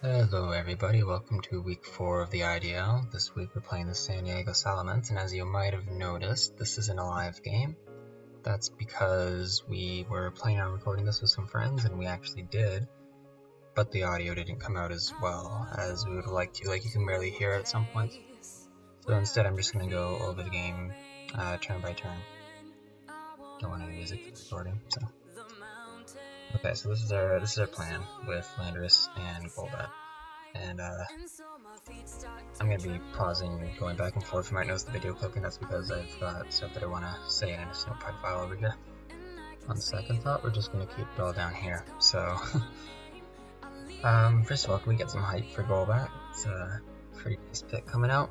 Hello everybody, welcome to week 4 of the IDL. This week we're playing the San Diego Salamence, and as you might have noticed, this isn't a live game. That's because we were planning on recording this with some friends, and we actually did, but the audio didn't come out as well as we would have liked to. Like, you can barely hear it at some points. So instead I'm just going to go over the game turn by turn. Don't want any music for the recording, so. Okay, so this is our plan with Landorus and Golbat. And I'm going to be pausing, going back and forth. You might notice the video clipping, that's because I've got stuff that I want to say in a notepad file over here. On second thought, we're just going to keep it all down here. So, first of all, can we get some hype for Golbat? It's a pretty nice pick coming out.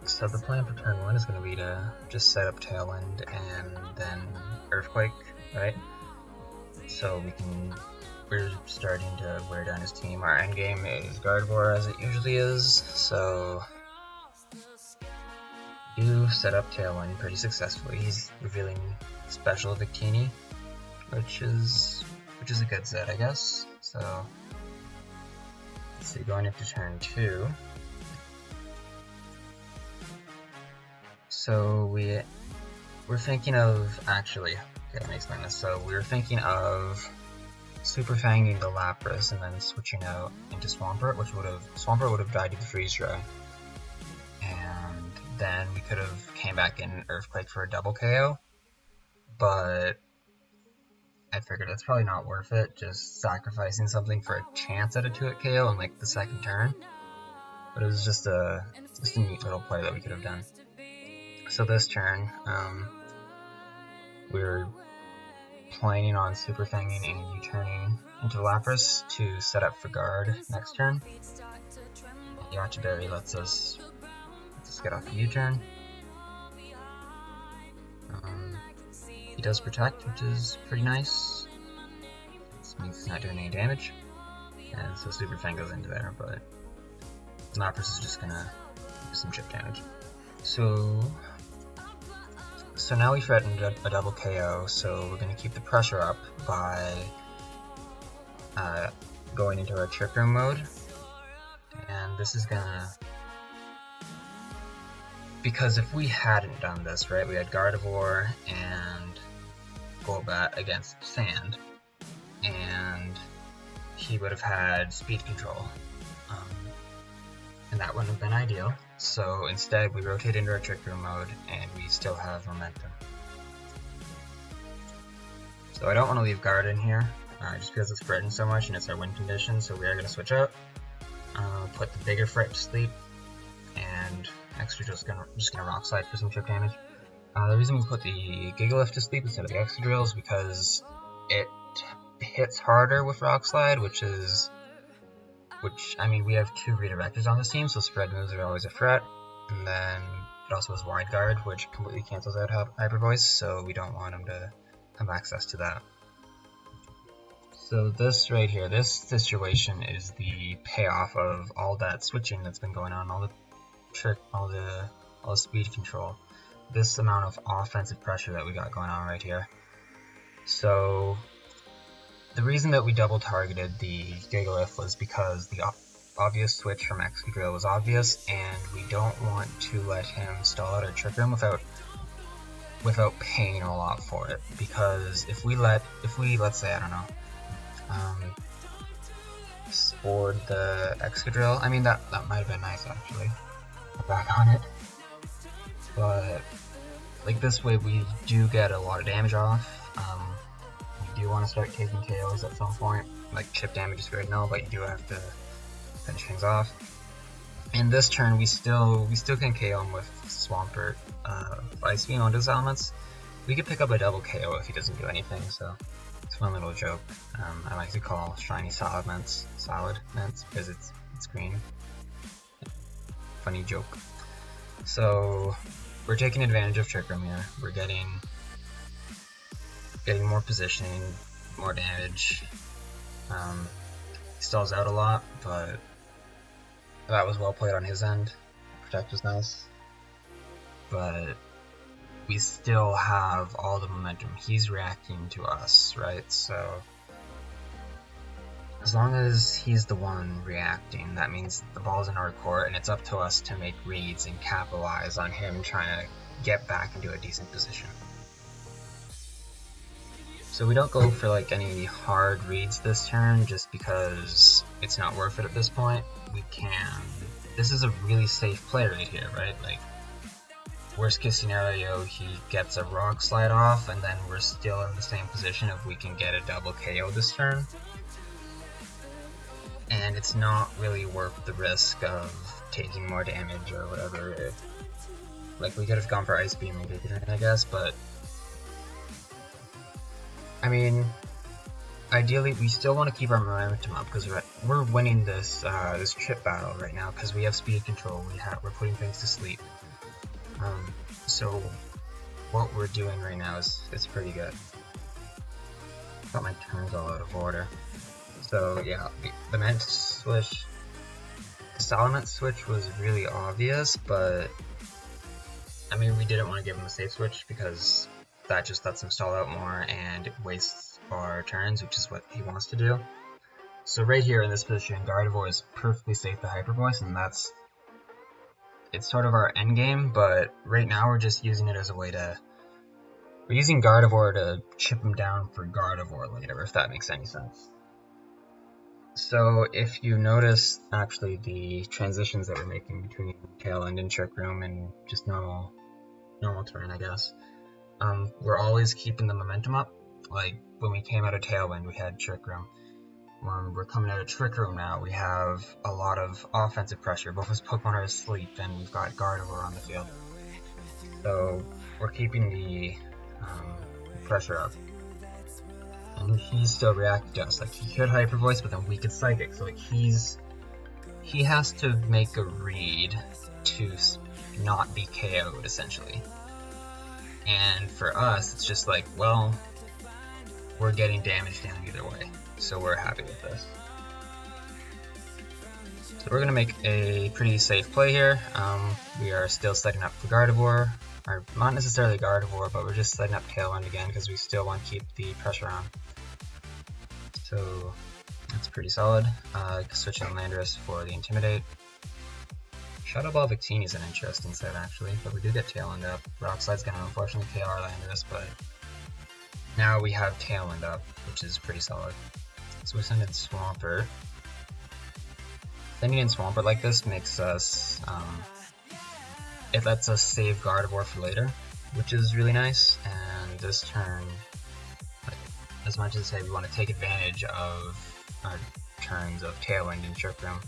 So the plan for turn 1 is going to be to just set up Tailwind and then Earthquake, right? So we're starting to wear down his team. Our endgame is Gardevoir, as it usually is, so do set up Tailwind pretty successfully. He's revealing Special Victini, which is a good set, I guess. So let's see, going into turn 2. So we're thinking of okay, let me explain this. So we were thinking of Super Fanging the Lapras and then switching out into Swampert, Swampert would have died to the Freeze Dry. And then we could have came back in Earthquake for a double KO, but I figured it's probably not worth it, just sacrificing something for a chance at a 2-hit KO in like the second turn. But it was just a neat little play that we could have done. So this turn, we were planning on Super Fanging and U-turning into Lapras to set up for guard next turn. Yacha Berry lets us get off the U-turn. He does protect, which is pretty nice. This means he's not doing any damage. And so Super Fang goes into there, but Lapras is just gonna do some chip damage. So now we threatened a double KO, so we're going to keep the pressure up by going into our Trick Room mode. And this is gonna... Because if we hadn't done this, right, we had Gardevoir and Golbat against Sand, and he would have had speed control. And that wouldn't have been ideal. So instead we rotate into our Trick Room mode and we still have momentum. So I don't want to leave guard in here, just because it's spreading so much and it's our win condition, so we are going to switch out. Put the bigger Fret to sleep, and next we're just gonna Rock Slide for some chip damage. The reason we put the Gigalith to sleep instead of the Excadrill is because it hits harder with Rock Slide, I mean, we have 2 redirectors on this team, so spread moves are always a threat. And then it also has Wide Guard, which completely cancels out Hyper Voice, so we don't want him to have access to that. So this right here, this situation is the payoff of all that switching that's been going on, all the speed control. This amount of offensive pressure that we got going on right here. So the reason that we double targeted the Gigalith was because the obvious switch from Excadrill was obvious, and we don't want to let him stall out our Trick Room without paying a lot for it. Because if we let's say, I don't know, spored the Excadrill, I mean that might have been nice actually. We're back on it. But like this way we do get a lot of damage off. You do want to start taking KOs at some point. Like, chip damage is great and all, but you do have to finish things off. In this turn, we still can KO him with Swampert, Ice Beam onto his elements. We could pick up a double KO if he doesn't do anything, so it's a fun little joke. I like to call shiny solid mints because it's green. Funny joke. So we're taking advantage of Trick Room here. We're getting more positioning, more damage. He stalls out a lot, but that was well played on his end. Protect was nice. But we still have all the momentum. He's reacting to us, right? So as long as he's the one reacting, that means the ball's in our court, and it's up to us to make reads and capitalize on him trying to get back into a decent position. So we don't go for like any hard reads this turn just because it's not worth it at this point. We can. This is a really safe play right here, right? Like, worst case scenario, he gets a rock slide off, and then we're still in the same position if we can get a double KO this turn. And it's not really worth the risk of taking more damage or whatever. Like, we could have gone for Ice Beam and taken it, I guess, but I mean, ideally we still want to keep our momentum up because we're winning this this chip battle right now because we have speed control. We're putting things to sleep. So what we're doing right now is pretty good. Got my turns all out of order. So yeah, the Ment switch, the Salamence switch was really obvious, but I mean we didn't want to give him a safe switch because that just lets him stall out more and it wastes our turns, which is what he wants to do. So right here in this position, Gardevoir is perfectly safe to Hyper Voice, and it's sort of our end game, but right now we're just using it as a way to, we're using Gardevoir to chip him down for Gardevoir later, if that makes any sense. So if you notice actually the transitions that we're making between Tailwind and Trick Room and just normal terrain, I guess, we're always keeping the momentum up. Like when we came out of Tailwind, we had Trick Room. When we're coming out of Trick Room now, we have a lot of offensive pressure. Both his Pokemon are asleep, and we've got Gardevoir on the field. So we're keeping the pressure up. And he's still reacting to us. Like, he could Hyper Voice, but then we could Psychic. So like he has to make a read to not be KO'd, essentially. And for us, it's just like, well, we're getting damage down either way, so we're happy with this. So we're going to make a pretty safe play here. We are still setting up for Gardevoir, or not necessarily Gardevoir, but we're just setting up Tailwind again because we still want to keep the pressure on. So that's pretty solid. Switching Landorus for the Intimidate. Shadow Ball Victini is an interesting set actually, but we do get Tailwind up. Rock Slide's going to unfortunately KO our Landorus, but now we have Tailwind up, which is pretty solid. So we send in Swampert. Sending in Swampert like this makes us, it lets us save Gardevoir for later, which is really nice. And this turn, like, as much as say we want to take advantage of our turns of Tailwind and Trick Room,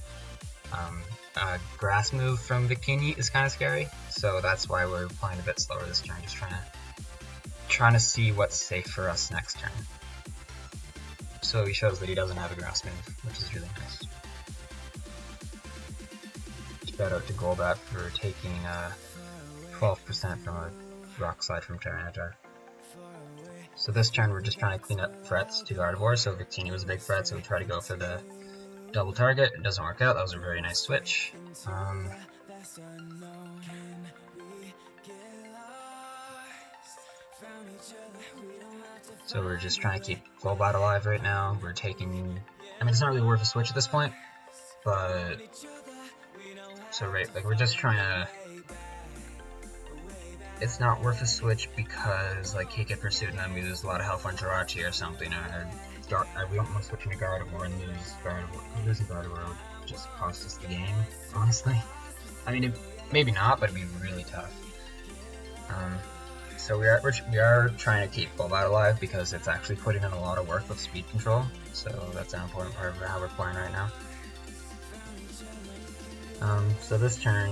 Grass move from Victini is kind of scary, so that's why we're playing a bit slower this turn, just trying to see what's safe for us next turn. So he shows that he doesn't have a Grass move, which is really nice. Shout out to Golbat for taking 12% from a Rock Slide from Tyranitar. So this turn we're just trying to clean up threats to Gardevoir, so Victini was a big threat, so we try to go for the double target. It doesn't work out. That was a very nice switch. So we're just trying to keep Golbat alive right now. We're taking, I mean, it's not really worth a switch at this point, but so right, like we're just trying to, it's not worth a switch because like he get pursued and then we lose a lot of health on Jirachi or something, or we don't want to switch into Gardevoir and lose Gardevoir. Losing Gardevoir would just cost us the game, honestly. I mean, maybe not, but it'd be really tough. So we are trying to keep Golbat alive because it's actually putting in a lot of work with speed control. So that's an important part of how we're playing right now. So this turn,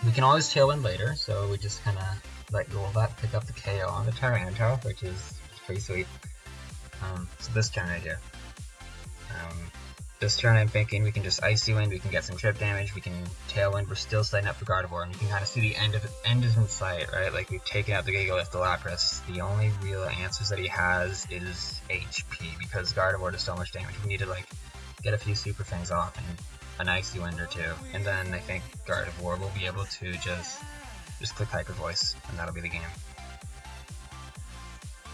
we can always Tailwind later, so we just kind of let Golbat pick up the KO on the Tyranitar, which is pretty sweet. So this turn right here. This turn I'm thinking we can just Icy Wind, we can get some trip damage, we can Tailwind, we're still setting up for Gardevoir, and you can kind of see the end is in sight, right? Like we've taken out the Gigalith, the Lapras. The only real answers that he has is HP, because Gardevoir does so much damage. We need to like get a few super things off and an Icy Wind or two, and then I think Gardevoir will be able to just click Hyper Voice, and that'll be the game.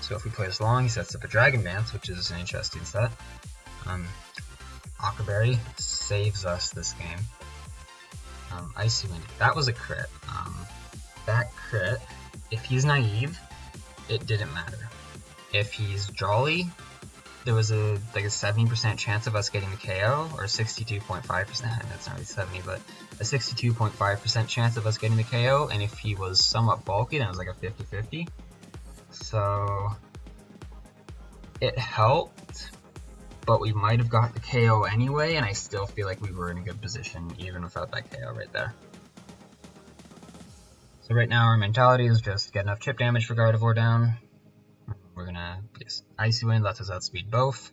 So if we play this long, he sets up a Dragon Dance, which is an interesting set. Aquaberry saves us this game. Icy Wind, that was a crit. That crit, if he's naive, it didn't matter. If he's Jolly, there was a 70% chance of us getting the KO, or 62.5%, that's not really 70, but a 62.5% chance of us getting the KO, and if he was somewhat bulky, then it was like a 50-50. So, it helped, but we might have got the KO anyway, and I still feel like we were in a good position, even without that KO right there. So right now our mentality is just get enough chip damage for Gardevoir down. We're gonna, yes, Icy Wind lets us outspeed both.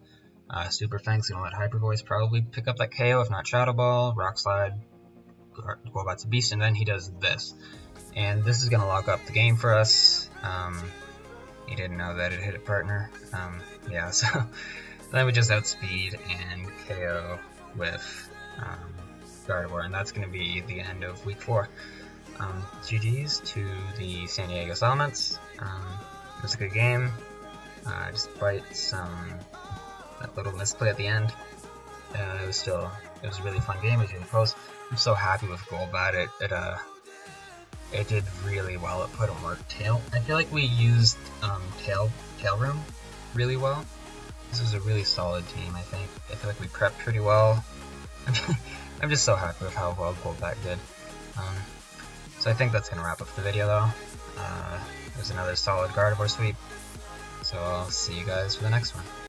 Super Fang's gonna let Hyper Voice probably pick up that KO, if not Shadow Ball. Rock Slide, Golbat's a beast, and then he does this. And this is gonna lock up the game for us. He didn't know that it hit a partner. Yeah, so then we just outspeed and KO with Gardevoir, and that's gonna be the end of week 4. GG's to the San Diego Elements. It was a good game, despite that little misplay at the end. It was a really fun game. It was really close. I'm so happy with Golbat. It did really well. It put in work. I feel like we used Tail Room really well. This was a really solid team. I feel like we prepped pretty well. I'm just so happy with how well Golbat did. So I think that's gonna wrap up the video though. It was another solid Gardevoir sweep. So I'll see you guys for the next one.